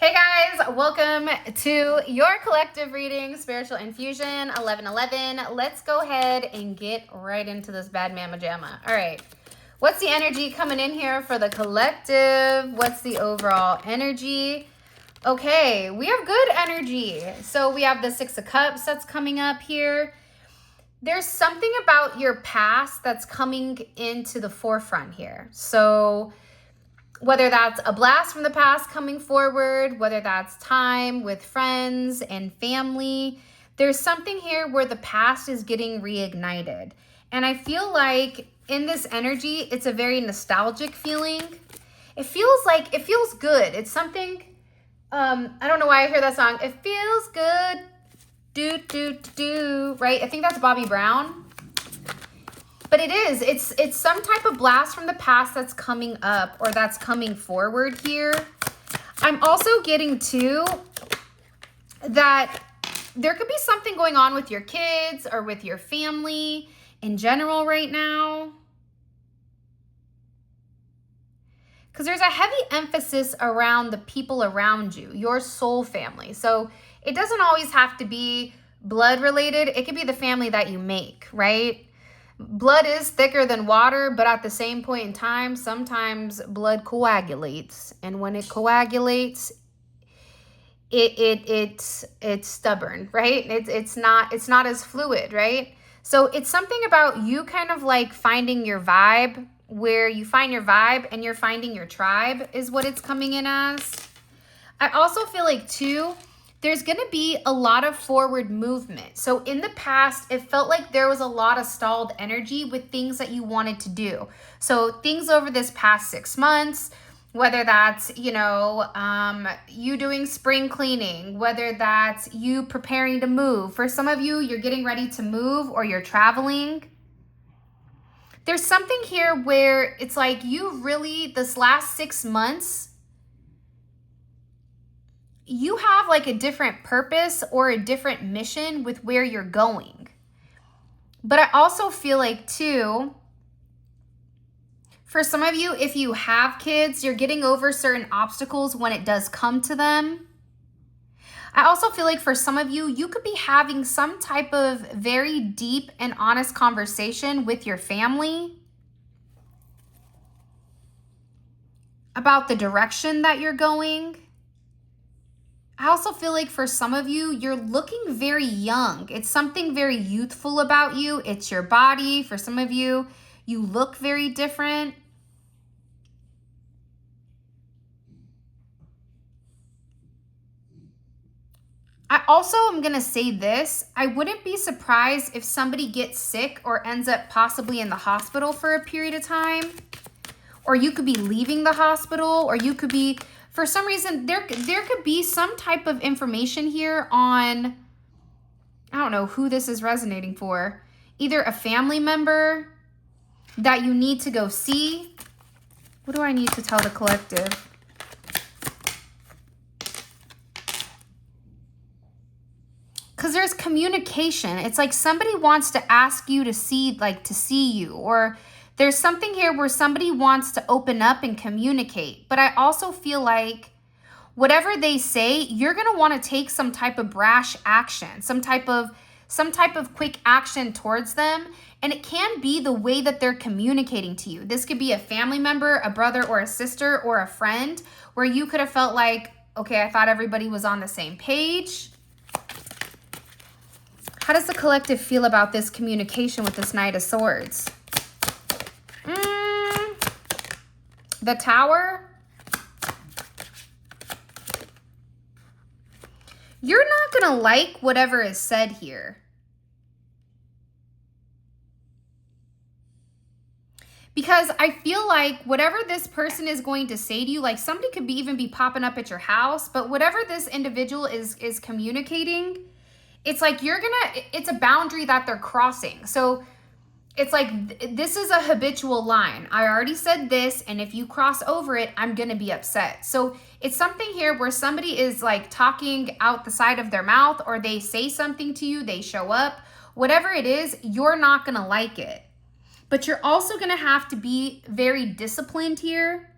Hey guys, welcome to your collective reading, Spiritual Infusion 1111. Let's go ahead and get right into this bad mama jamma. All right, what's the energy coming in here for the collective? What's the overall energy? Okay, we have good energy. So we have the Six of Cups that's coming up here. There's something about your past that's coming into the forefront here. So whether that's a blast from the past coming forward, whether that's time with friends and family, there's something here where the past is getting reignited. And I feel like in this energy, it's a very nostalgic feeling. It feels good. It's something, I don't know why I hear that song. It feels good, do, right? I think that's Bobby Brown. But it's some type of blast from the past that's coming up or that's coming forward here. I'm also getting too that there could be something going on with your kids or with your family in general right now. Because there's a heavy emphasis around the people around you, your soul family. So it doesn't always have to be blood related. It could be the family that you make, right? Blood is thicker than water, but at the same point in time, sometimes blood coagulates. And when it coagulates, it's stubborn, right? It's not as fluid, right? So it's something about you kind of like finding your vibe, where you find your vibe and you're finding your tribe is what it's coming in as. I also feel like too, there's going to be a lot of forward movement. So in the past, it felt like there was a lot of stalled energy with things that you wanted to do. So things over this past 6 months, whether that's, you doing spring cleaning, whether that's you preparing to move. For some of you, you're getting ready to move or you're traveling. There's something here where it's like you really, this last 6 months, you have like a different purpose or a different mission with where you're going. But I also feel like too, for some of you, if you have kids, you're getting over certain obstacles when it does come to them. I also feel like for some of you, you could be having some type of very deep and honest conversation with your family about the direction that you're going. I also feel like for some of you, you're looking very young. It's something very youthful about you. It's your body. For some of you, you look very different. I also am going to say this. I wouldn't be surprised if somebody gets sick or ends up possibly in the hospital for a period of time. Or you could be leaving the hospital, or you could be... For some reason, there could be some type of information here on, I don't know who this is resonating for. Either a family member that you need to go see. What do I need to tell the collective? Because there's communication. It's like somebody wants to ask you to see you, or there's something here where somebody wants to open up and communicate. But I also feel like whatever they say, you're going to want to take some type of brash action, some type of quick action towards them. And it can be the way that they're communicating to you. This could be a family member, a brother or a sister or a friend, where you could have felt like, okay, I thought everybody was on the same page. How does the collective feel about this communication with this Knight of Swords? The Tower. You're not going to like whatever is said here. Because I feel like whatever this person is going to say to you, like somebody could even be popping up at your house, but whatever this individual is communicating, it's like it's a boundary that they're crossing. So it's like, this is a habitual line. I already said this, and if you cross over it, I'm going to be upset. So it's something here where somebody is like talking out the side of their mouth, or they say something to you, they show up. Whatever it is, you're not going to like it. But you're also going to have to be very disciplined here,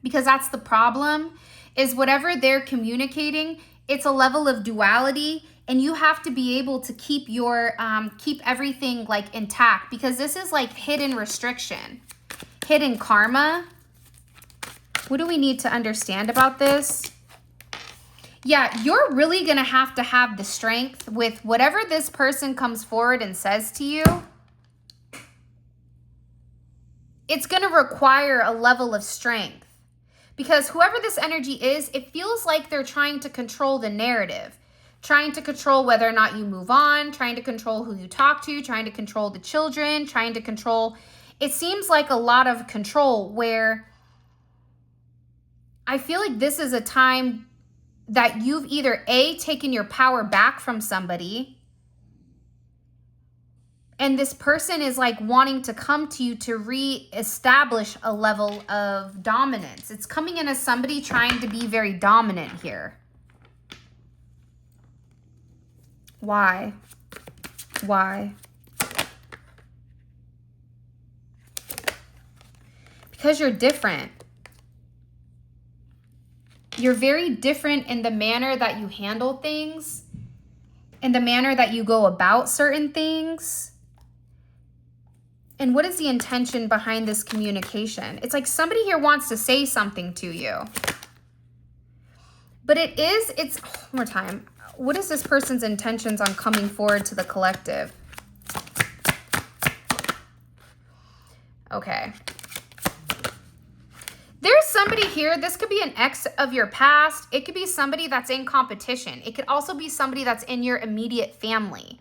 because that's the problem, is whatever they're communicating, it's a level of duality, and you have to be able to keep your keep everything like intact, because this is like hidden restriction, hidden karma. What do we need to understand about this? Yeah, you're really gonna have to have the strength with whatever this person comes forward and says to you. It's gonna require a level of strength, because whoever this energy is, it feels like they're trying to control the narrative, trying to control whether or not you move on, trying to control who you talk to, trying to control the children, trying to control. It seems like a lot of control, where I feel like this is a time that you've either A, taken your power back from somebody, and this person is like wanting to come to you to re-establish a level of dominance. It's coming in as somebody trying to be very dominant here. Why? Why? Because you're different. You're very different in the manner that you handle things, in the manner that you go about certain things. And what is the intention behind this communication? It's like somebody here wants to say something to you. But it's, one more time. What is this person's intentions on coming forward to the collective? Okay. There's somebody here, this could be an ex of your past. It could be somebody that's in competition. It could also be somebody that's in your immediate family.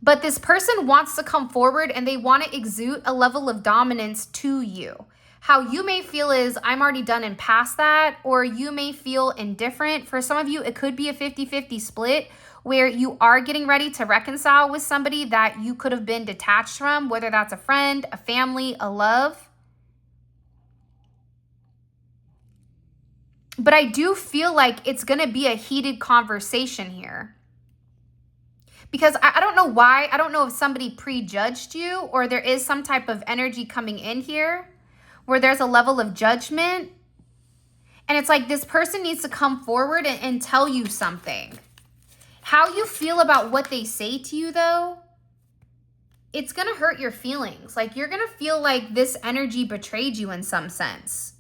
But this person wants to come forward and they want to exude a level of dominance to you. How you may feel is, I'm already done and past that, or you may feel indifferent. For some of you, it could be a 50-50 split where you are getting ready to reconcile with somebody that you could have been detached from, whether that's a friend, a family, a love. But I do feel like it's going to be a heated conversation here. Because I don't know why. I don't know if somebody prejudged you, or there is some type of energy coming in here where there's a level of judgment. And it's like this person needs to come forward and tell you something. How you feel about what they say to you, though, it's going to hurt your feelings. Like, you're going to feel like this energy betrayed you in some sense.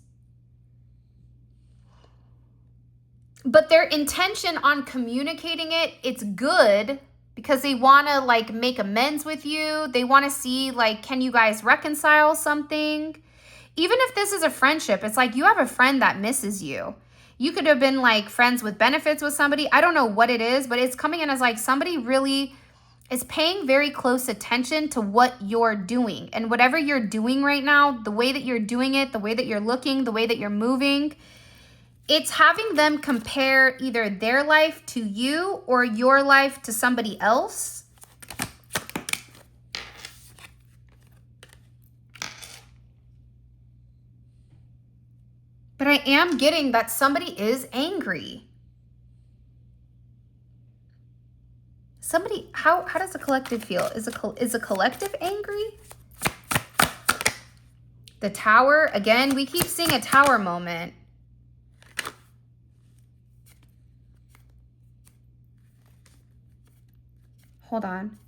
But their intention on communicating it, it's good, because they want to like make amends with you. They want to see like, can you guys reconcile something? Even if this is a friendship, it's like you have a friend that misses you. You could have been like friends with benefits with somebody. I don't know what it is, but it's coming in as like somebody really is paying very close attention to what you're doing. And whatever you're doing right now, the way that you're doing it, the way that you're looking, the way that you're moving, it's having them compare either their life to you or your life to somebody else. But I am getting that somebody is angry. Somebody, how does the collective feel? Is a collective angry? The Tower, again, we keep seeing a Tower moment. Hold on.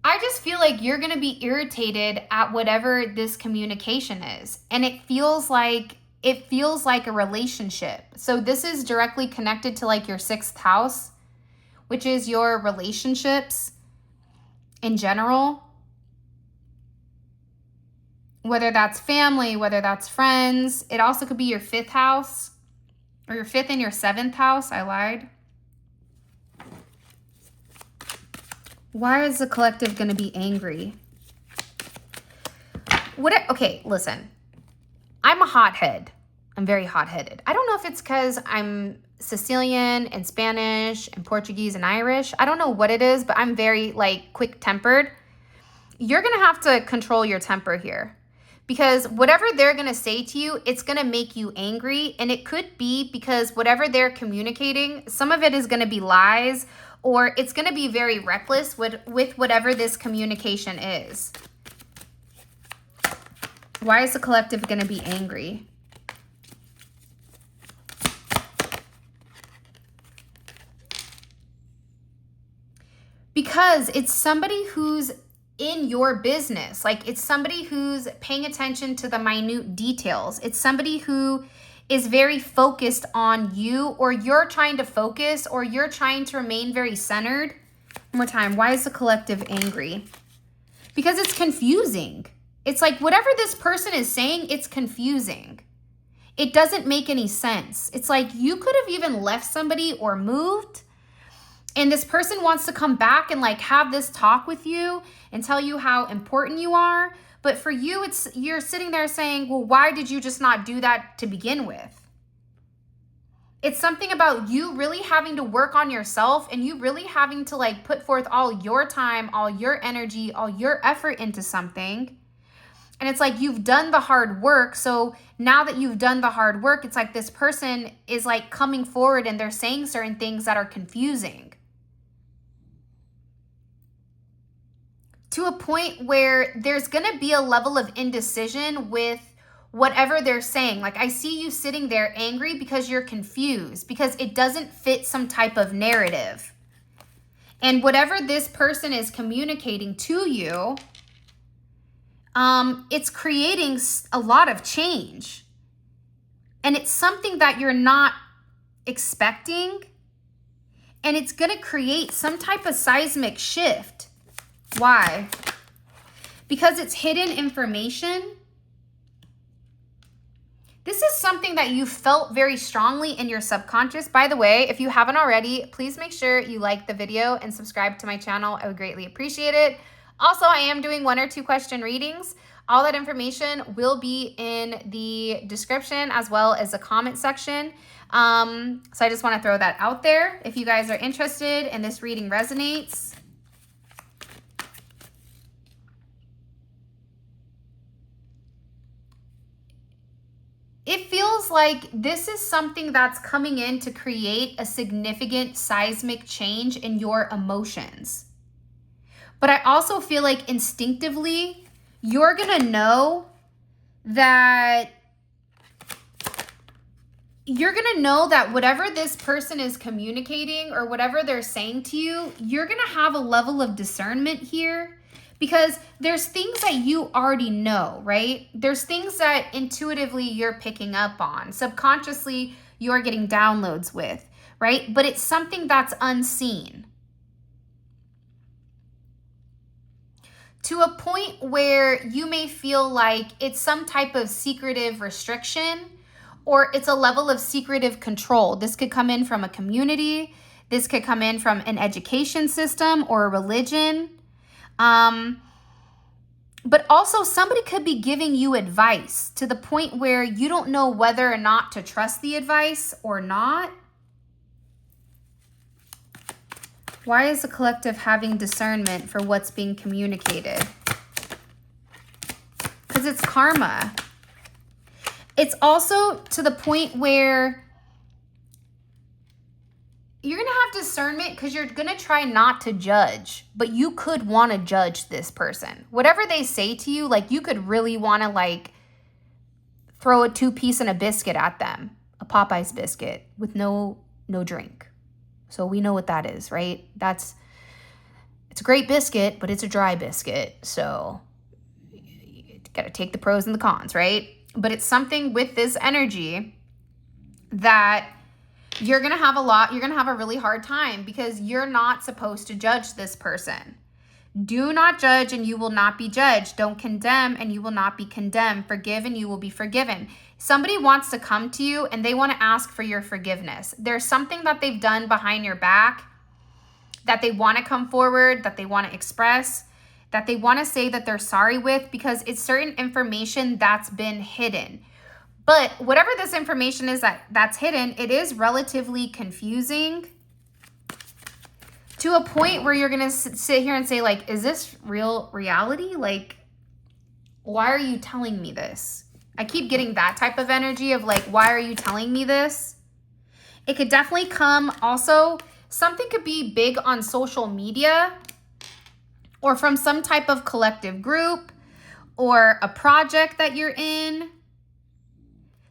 I just feel like you're going to be irritated at whatever this communication is. And it feels like a relationship. So this is directly connected to like your 6th house, which is your relationships in general. Whether that's family, whether that's friends. It also could be your 5th house, or your 5th and your 7th house. I lied. Why is the collective going to be angry? Okay, listen. I'm a hothead. I'm very hot-headed. I don't know if it's because I'm Sicilian and Spanish and Portuguese and Irish. I don't know what it is, but I'm very like quick-tempered. You're going to have to control your temper here, because whatever they're going to say to you, it's going to make you angry. And it could be because whatever they're communicating, some of it is going to be lies, or it's going to be very reckless with whatever this communication is. Why is the collective going to be angry? Because it's somebody who's in your business. Like, it's somebody who's paying attention to the minute details. It's somebody who is very focused on you, or you're trying to focus, or you're trying to remain very centered. One more time. Why is the collective angry? Because it's confusing. It's like whatever this person is saying, it's confusing. It doesn't make any sense. It's like you could have even left somebody or moved, and this person wants to come back and like have this talk with you and tell you how important you are. But for you, you're sitting there saying, well, why did you just not do that to begin with? It's something about you really having to work on yourself, and you really having to like put forth all your time, all your energy, all your effort into something. And it's like you've done the hard work. So now that you've done the hard work, it's like this person is like coming forward and they're saying certain things that are confusing. To a point where there's going to be a level of indecision with whatever they're saying. Like, I see you sitting there angry because you're confused, because it doesn't fit some type of narrative. And whatever this person is communicating to you, it's creating a lot of change. And it's something that you're not expecting. And it's going to create some type of seismic shift. Why? Because it's hidden information. This is something that you felt very strongly in your subconscious. By the way, if you haven't already, please make sure you like the video and subscribe to my channel. I would greatly appreciate it. Also, I am doing 1 or 2 question readings. All that information will be in the description as well as the comment section. So I just want to throw that out there. If you guys are interested and this reading resonates, it feels like this is something that's coming in to create a significant seismic change in your emotions. But I also feel like instinctively, you're going to know that whatever this person is communicating or whatever they're saying to you, you're going to have a level of discernment here. Because there's things that you already know, right? There's things that intuitively you're picking up on. Subconsciously, you're getting downloads with, right? But it's something that's unseen. To a point where you may feel like it's some type of secretive restriction, or it's a level of secretive control. This could come in from a community. This could come in from an education system or a religion. But also somebody could be giving you advice to the point where you don't know whether or not to trust the advice or not. Why is the collective having discernment for what's being communicated? Because it's karma. It's also to the point where you're going to have discernment because you're going to try not to judge, but you could want to judge this person. Whatever they say to you, like you could really want to like throw a 2-piece and a biscuit at them, a Popeye's biscuit with no drink. So we know what that is, right? It's a great biscuit, but it's a dry biscuit. So you got to take the pros and the cons, right? But it's something with this energy that you're going to have a really hard time, because you're not supposed to judge this person. Do not judge and you will not be judged. Don't condemn and you will not be condemned. Forgive and you will be forgiven. Somebody wants to come to you and they want to ask for your forgiveness. There's something that they've done behind your back that they want to come forward, that they want to express, that they want to say that they're sorry with, because it's certain information that's been hidden. But whatever this information is that's hidden, it is relatively confusing to a point where you're going to sit here and say, like, is this reality? Like, Why are you telling me this? I keep getting that type of energy of like, why are you telling me this? It could definitely come also, something could be big on social media or from some type of collective group or a project that you're in.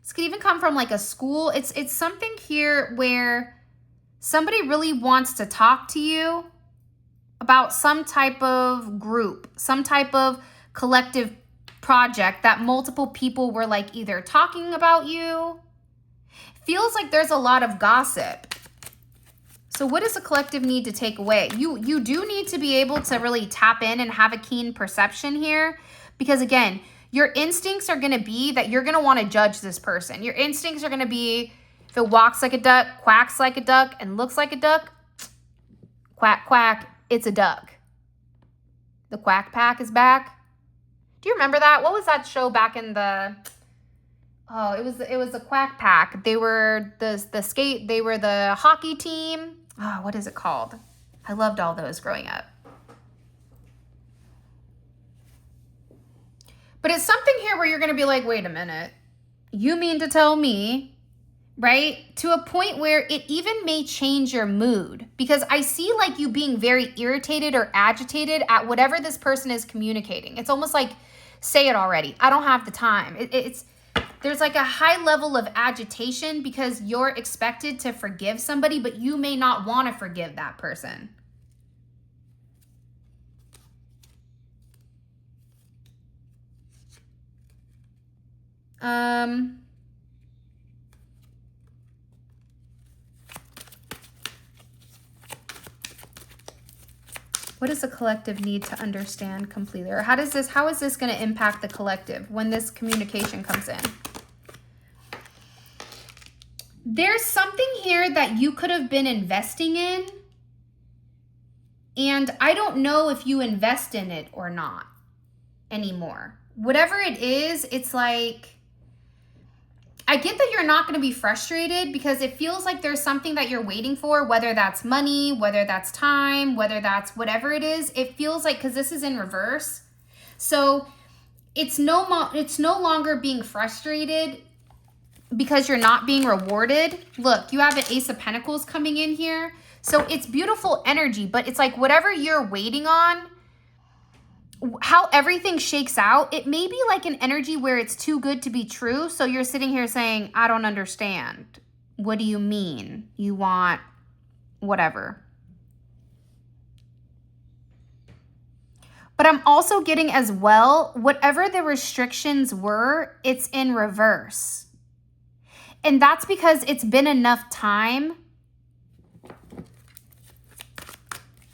This could even come from like a school. It's something here where somebody really wants to talk to you about some type of group, some type of collective project that multiple people were like either talking about you. Feels like there's a lot of gossip. So what does the collective need to take away? You do need to be able to really tap in and have a keen perception here, because again, your instincts are going to be that you're going to want to judge this person. Your instincts are going to be, if it walks like a duck, quacks like a duck, and looks like a duck, quack, quack, it's a duck. The Quack Pack is back. Do you remember that? What was that show back in the... Oh, it was the Quack Pack. They were they were the hockey team. Oh, what is it called? I loved all those growing up. But it's something here where you're going to be like, wait a minute. You mean to tell me, right? To a point where it even may change your mood, because I see like you being very irritated or agitated at whatever this person is communicating. It's almost like, say it already. I don't have the time. There's like a high level of agitation because you're expected to forgive somebody, but you may not want to forgive that person. What does the collective need to understand completely? Or how is this going to impact the collective when this communication comes in? There's something here that you could have been investing in, and I don't know if you invest in it or not anymore. Whatever it is, it's like, I get that you're not going to be frustrated because it feels like there's something that you're waiting for, whether that's money, whether that's time, whether that's whatever it is. It feels like, because this is in reverse. So it's no longer being frustrated because you're not being rewarded. Look, you have an Ace of Pentacles coming in here. So it's beautiful energy, but it's like whatever you're waiting on, how everything shakes out, it may be like an energy where it's too good to be true. So you're sitting here saying, I don't understand. What do you mean? You want whatever. But I'm also getting as well, whatever the restrictions were, it's in reverse. And that's because it's been enough time.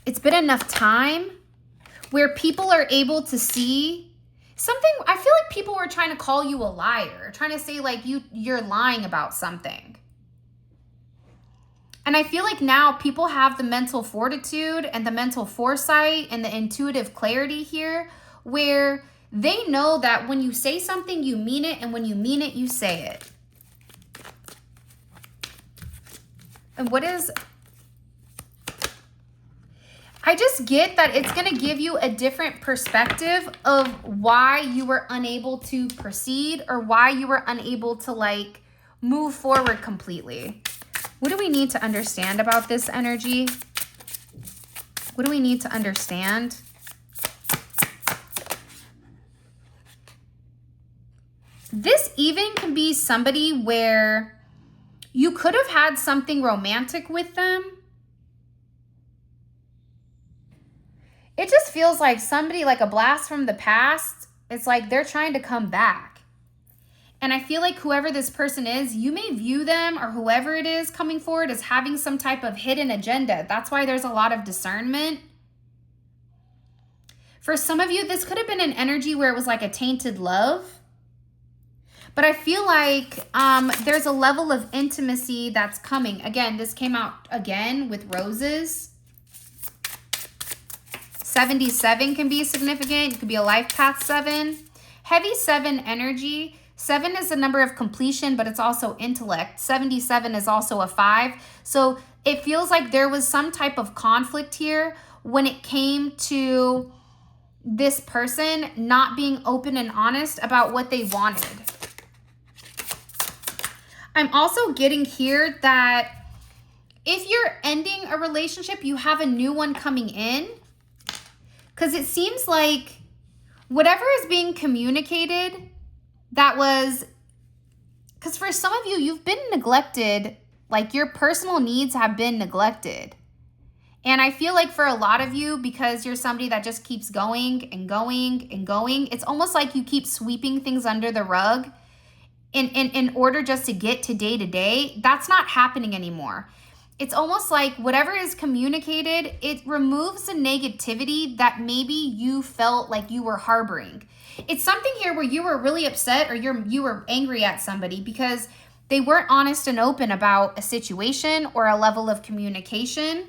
It's been enough time where people are able to see something. I feel like people were trying to call you a liar, trying to say like you're lying about something. And I feel like now people have the mental fortitude and the mental foresight and the intuitive clarity here where they know that when you say something, you mean it. And when you mean it, you say it. And what is... I just get that it's going to give you a different perspective of why you were unable to proceed or why you were unable to like move forward completely. What do we need to understand about this energy? What do we need to understand? This even can be somebody where you could have had something romantic with them. It just feels like somebody, like a blast from the past. It's like they're trying to come back. And I feel like whoever this person is, you may view them or whoever it is coming forward as having some type of hidden agenda. That's why there's a lot of discernment. For some of you, this could have been an energy where it was like a tainted love. But I feel like there's a level of intimacy that's coming. Again, this came out again with roses. 77 can be significant. It could be a life path 7. Heavy 7 energy. 7 is the number of completion, but it's also intellect. 77 is also a 5. So it feels like there was some type of conflict here when it came to this person not being open and honest about what they wanted. I'm also getting here that if you're ending a relationship, you have a new one coming in. Because it seems like whatever is being communicated, that was, because for some of you, you've been neglected, like your personal needs have been neglected. And I feel like for a lot of you, because you're somebody that just keeps going and going and going, it's almost like you keep sweeping things under the rug in order just to get to day. That's not happening anymore. It's almost like whatever is communicated, it removes the negativity that maybe you felt like you were harboring. It's something here where you were really upset or you were angry at somebody because they weren't honest and open about a situation or a level of communication.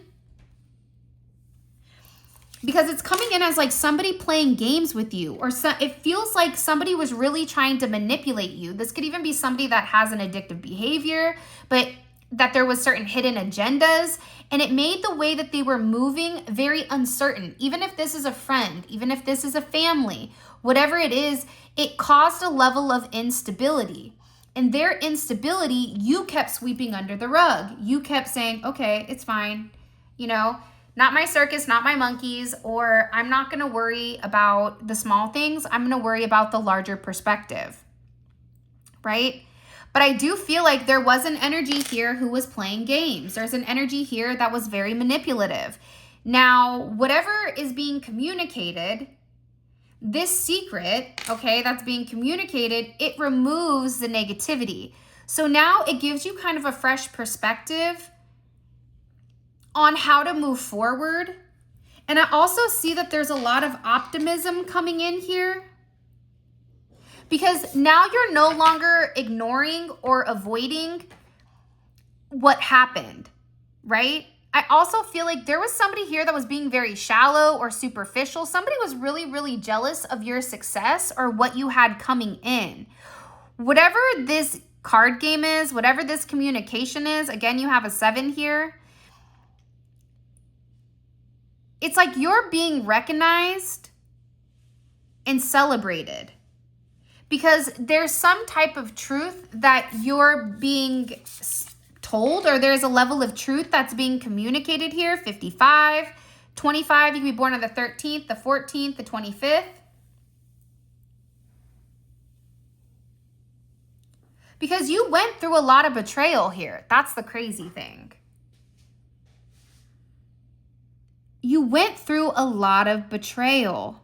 Because it's coming in as like somebody playing games with you, or it feels like somebody was really trying to manipulate you. This could even be somebody that has an addictive behavior, but that there was certain hidden agendas, and it made the way that they were moving very uncertain. Even if this is a friend, even if this is a family, whatever it is, it caused a level of instability. And their instability, you kept sweeping under the rug. You kept saying, okay, it's fine, you know, not my circus, not my monkeys, or I'm not going to worry about the small things. I'm going to worry about the larger perspective, right? But I do feel like there was an energy here who was playing games. There's an energy here that was very manipulative. Now, whatever is being communicated, this secret, okay, that's being communicated, it removes the negativity. So now it gives you kind of a fresh perspective on how to move forward. And I also see that there's a lot of optimism coming in here, because now you're no longer ignoring or avoiding what happened, right? I also feel like there was somebody here that was being very shallow or superficial. Somebody was really, really jealous of your success or what you had coming in. Whatever this card game is, whatever this communication is, again, you have a 7 here. It's like you're being recognized and celebrated because there's some type of truth that you're being told, or there's a level of truth that's being communicated here. 55, 25, you can be born on the 13th, the 14th, the 25th. Because you went through a lot of betrayal here. That's the crazy thing. You went through a lot of betrayal.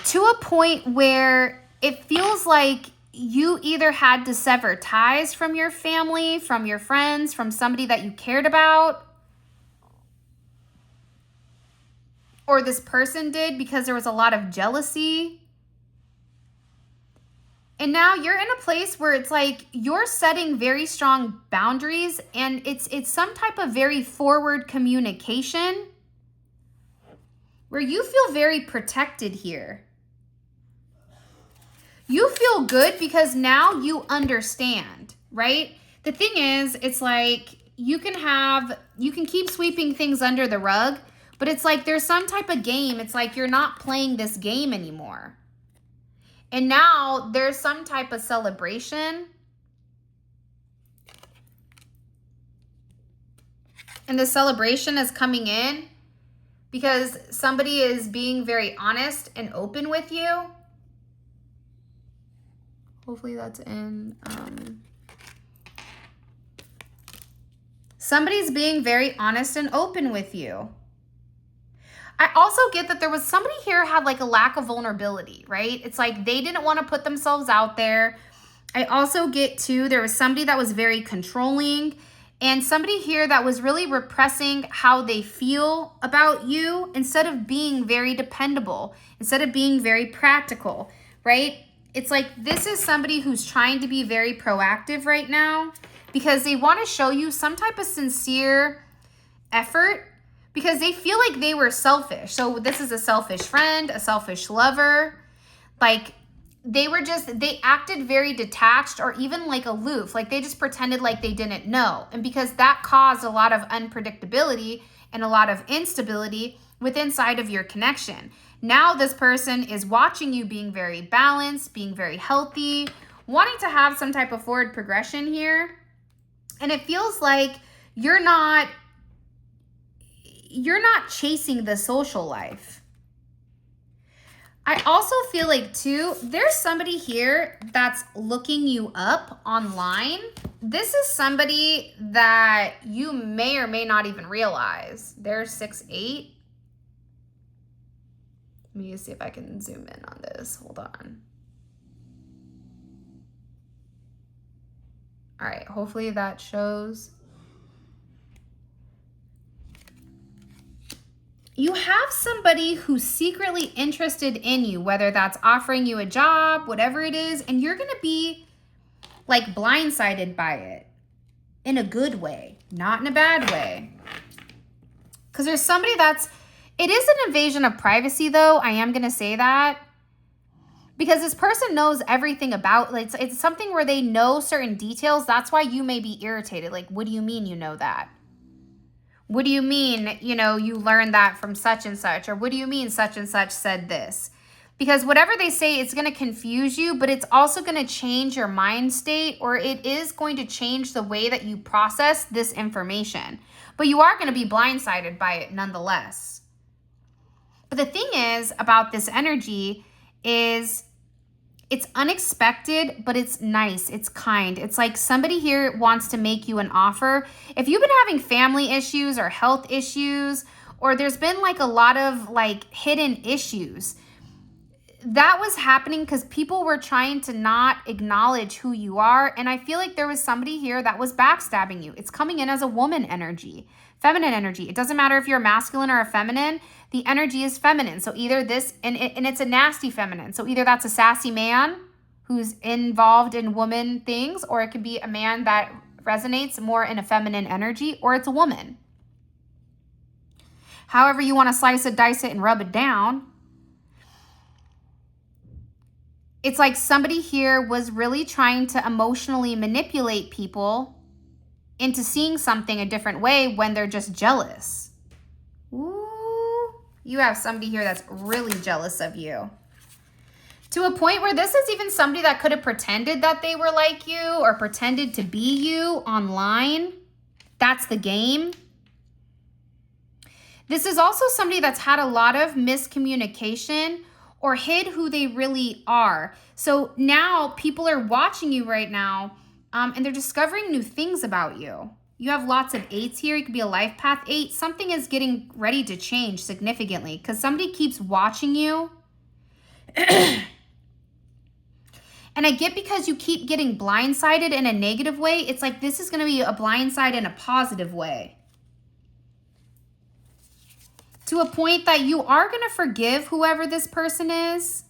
To a point where it feels like you either had to sever ties from your family, from your friends, from somebody that you cared about, or this person did because there was a lot of jealousy. And now you're in a place where it's like you're setting very strong boundaries, and it's some type of very forward communication where you feel very protected here. You feel good because now you understand, right? The thing is, it's like you can keep sweeping things under the rug, but it's like there's some type of game. It's like you're not playing this game anymore. And now there's some type of celebration. And the celebration is coming in because somebody is being very honest and open with you. Hopefully that's in. Somebody's being very honest and open with you. I also get that there was somebody here had like a lack of vulnerability, right? It's like they didn't want to put themselves out there. I also get too, there was somebody that was very controlling, and somebody here that was really repressing how they feel about you instead of being very dependable, instead of being very practical, right? It's like this is somebody who's trying to be very proactive right now because they want to show you some type of sincere effort, because they feel like they were selfish. So this is a selfish friend, a selfish lover. Like they acted very detached or even like aloof. Like they just pretended like they didn't know. And because that caused a lot of unpredictability and a lot of instability within inside of your connection. Now this person is watching you being very balanced, being very healthy, wanting to have some type of forward progression here. And it feels like you're not chasing the social life. I also feel like too, there's somebody here that's looking you up online. This is somebody that you may or may not even realize. They're 6'8". Let me see if I can zoom in on this. Hold on. All right, hopefully that shows. You have somebody who's secretly interested in you, whether that's offering you a job, whatever it is, and you're gonna be like blindsided by it in a good way, not in a bad way. Because there's somebody it is an invasion of privacy though, I am gonna say that. Because this person knows everything about, it's something where they know certain details. That's why you may be irritated. Like, what do you mean you know that? What do you mean, you learned that from such and such? Or what do you mean such and such said this? Because whatever they say, it's going to confuse you, but it's also going to change your mind state, or it is going to change the way that you process this information. But you are going to be blindsided by it nonetheless. But the thing is about this energy is it's unexpected, but it's nice. It's kind. It's like somebody here wants to make you an offer. If you've been having family issues or health issues, or there's been like a lot of like hidden issues, that was happening because people were trying to not acknowledge who you are. And I feel like there was somebody here that was backstabbing you. It's coming in as a woman energy, feminine energy. It doesn't matter if you're masculine or a feminine. The energy is feminine. So either this, and it's a nasty feminine. So either that's a sassy man who's involved in woman things, or it could be a man that resonates more in a feminine energy, or it's a woman. However you want to slice it, dice it, and rub it down. It's like somebody here was really trying to emotionally manipulate people into seeing something a different way when they're just jealous. Ooh. You have somebody here that's really jealous of you. To a point where this is even somebody that could have pretended that they were like you or pretended to be you online. That's the game. This is also somebody that's had a lot of miscommunication or hid who they really are. So now people are watching you right now and they're discovering new things about you. You have lots of 8s here. You could be a life path 8. Something is getting ready to change significantly because somebody keeps watching you. And I get because you keep getting blindsided in a negative way. It's like this is going to be a blindside in a positive way. To a point that you are going to forgive whoever this person is.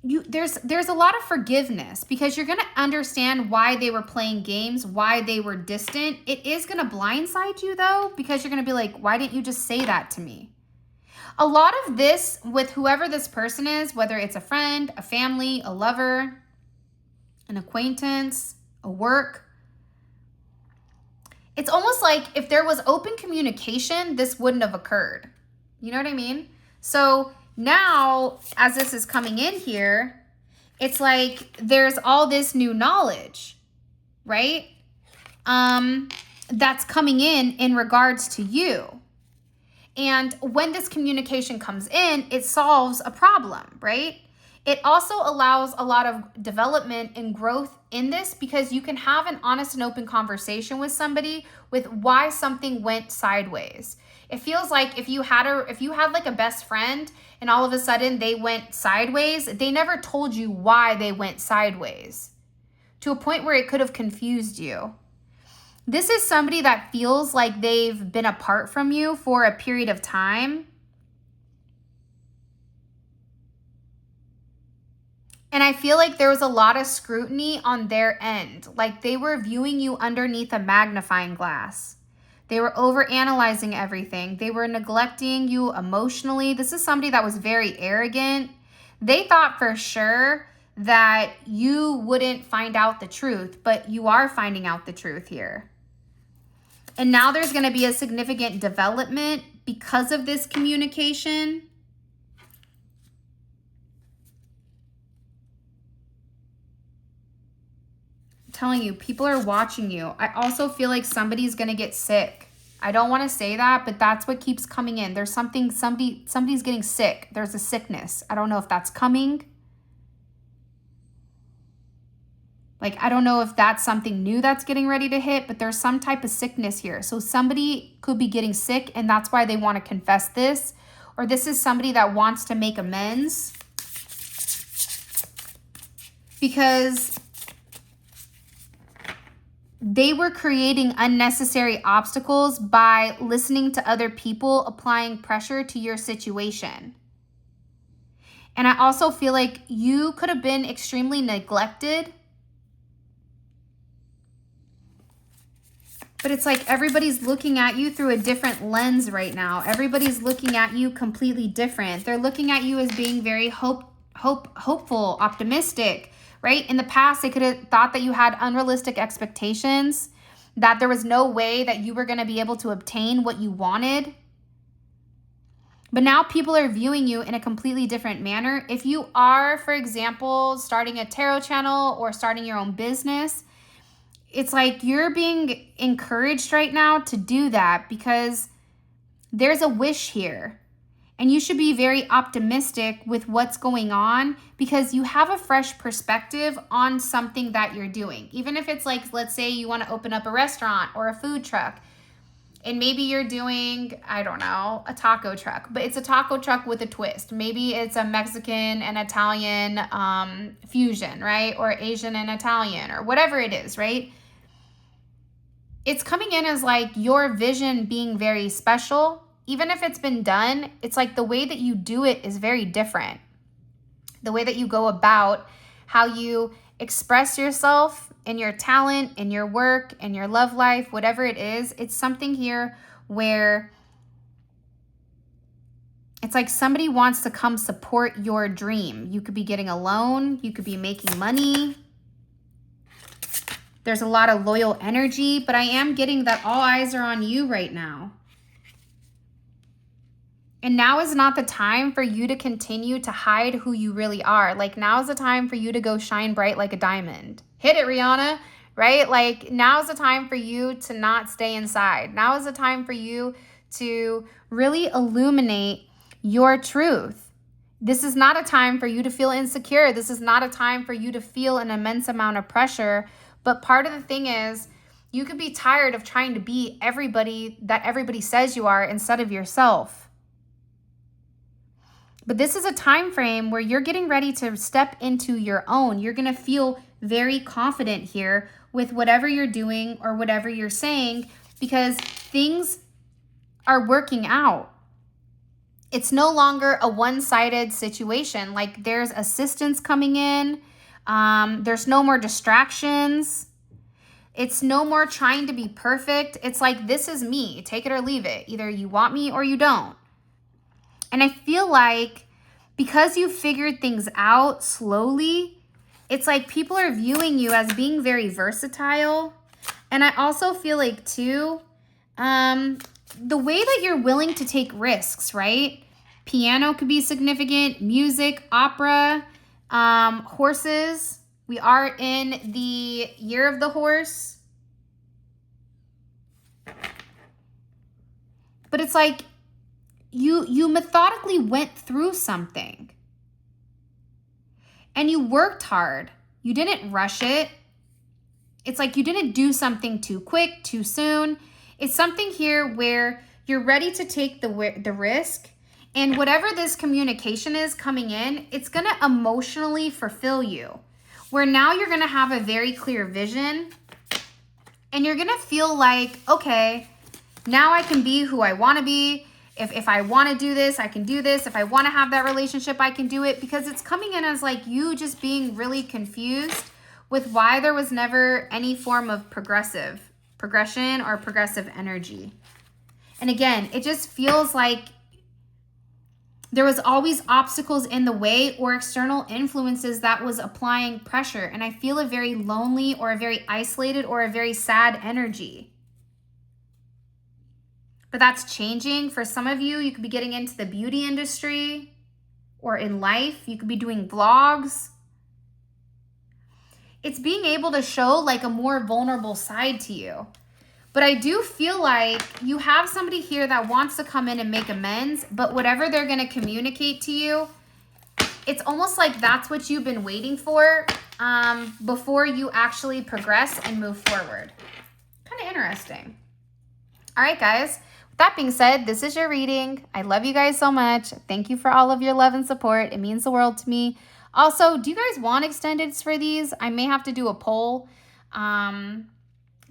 There's a lot of forgiveness because you're going to understand why they were playing games, why they were distant. It is going to blindside you though, because you're going to be like, why didn't you just say that to me? A lot of this with whoever this person is, whether it's a friend, a family, a lover, an acquaintance, a work, it's almost like if there was open communication, this wouldn't have occurred. You know what I mean? So now, as this is coming in here, it's like there's all this new knowledge, right? That's coming in regards to you. And when this communication comes in, it solves a problem, right? It also allows a lot of development and growth in this because you can have an honest and open conversation with somebody with why something went sideways. It feels like if you had like a best friend and all of a sudden they went sideways, they never told you why they went sideways to a point where it could have confused you. This is somebody that feels like they've been apart from you for a period of time. And I feel like there was a lot of scrutiny on their end. Like they were viewing you underneath a magnifying glass. They were overanalyzing everything. They were neglecting you emotionally. This is somebody that was very arrogant. They thought for sure that you wouldn't find out the truth, but you are finding out the truth here. And now there's going to be a significant development because of this communication. I'm telling you, people are watching you. I also feel like somebody's going to get sick. I don't want to say that, but that's what keeps coming in. There's somebody's getting sick. There's a sickness. I don't know if that's coming. Like, I don't know if that's something new that's getting ready to hit, but there's some type of sickness here. So somebody could be getting sick, and that's why they want to confess this. Or this is somebody that wants to make amends. Because they were creating unnecessary obstacles by listening to other people, applying pressure to your situation. And I also feel like you could have been extremely neglected. But it's like everybody's looking at you through a different lens right now. Everybody's looking at you completely different. They're looking at you as being very hopeful, optimistic, right? In the past, they could have thought that you had unrealistic expectations, that there was no way that you were going to be able to obtain what you wanted. But now people are viewing you in a completely different manner. If you are, for example, starting a tarot channel or starting your own business, it's like you're being encouraged right now to do that because there's a wish here. And you should be very optimistic with what's going on because you have a fresh perspective on something that you're doing. Even if it's like, let's say you want to open up a restaurant or a food truck. And maybe you're doing, I don't know, a taco truck. But it's a taco truck with a twist. Maybe it's a Mexican and Italian fusion, right? Or Asian and Italian or whatever it is, right? It's coming in as like your vision being very special. Even if it's been done, it's like the way that you do it is very different. The way that you go about how you express yourself in your talent, in your work, in your love life, whatever it is, it's something here where it's like somebody wants to come support your dream. You could be getting a loan. You could be making money. There's a lot of loyal energy, but I am getting that all eyes are on you right now. And now is not the time for you to continue to hide who you really are. Like now is the time for you to go shine bright like a diamond. Hit it, Rihanna, right? Like now is the time for you to not stay inside. Now is the time for you to really illuminate your truth. This is not a time for you to feel insecure. This is not a time for you to feel an immense amount of pressure. But part of the thing is you could be tired of trying to be everybody that everybody says you are instead of yourself. But this is a time frame where you're getting ready to step into your own. You're going to feel very confident here with whatever you're doing or whatever you're saying because things are working out. It's no longer a one-sided situation. Like there's assistance coming in. There's no more distractions. It's no more trying to be perfect. It's like, this is me. Take it or leave it. Either you want me or you don't. And I feel like because you figured things out slowly, it's like people are viewing you as being very versatile. And I also feel like too, the way that you're willing to take risks, right? Piano could be significant, music, opera, horses. We are in the year of the horse. But it's like you methodically went through something. And you worked hard. You didn't rush it. It's like you didn't do something too quick, too soon. It's something here where you're ready to take the risk. And whatever this communication is coming in, it's going to emotionally fulfill you. Where now you're going to have a very clear vision. And you're going to feel like, okay, now I can be who I want to be. If I want to do this, I can do this. If I want to have that relationship, I can do it. Because it's coming in as like you just being really confused with why there was never any form of progression or progressive energy. And again, it just feels like there was always obstacles in the way or external influences that was applying pressure. And I feel a very lonely or a very isolated or a very sad energy. But that's changing. For some of you, you could be getting into the beauty industry or in life. You could be doing vlogs. It's being able to show like a more vulnerable side to you. But I do feel like you have somebody here that wants to come in and make amends, but whatever they're going to communicate to you, it's almost like that's what you've been waiting for before you actually progress and move forward. Kind of interesting. All right, guys. With that being said, this is your reading. I love you guys so much. Thank you for all of your love and support. It means the world to me. Also, do you guys want extendeds for these? I may have to do a poll.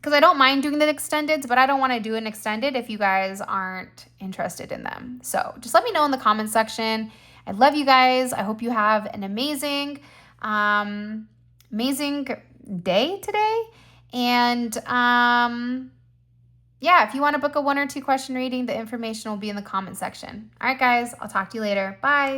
Because I don't mind doing the extendeds, but I don't want to do an extended if you guys aren't interested in them. So just let me know in the comment section. I love you guys. I hope you have an amazing, amazing day today. And yeah, if you want to book a 1 or 2 question reading, the information will be in the comment section. All right, guys, I'll talk to you later. Bye.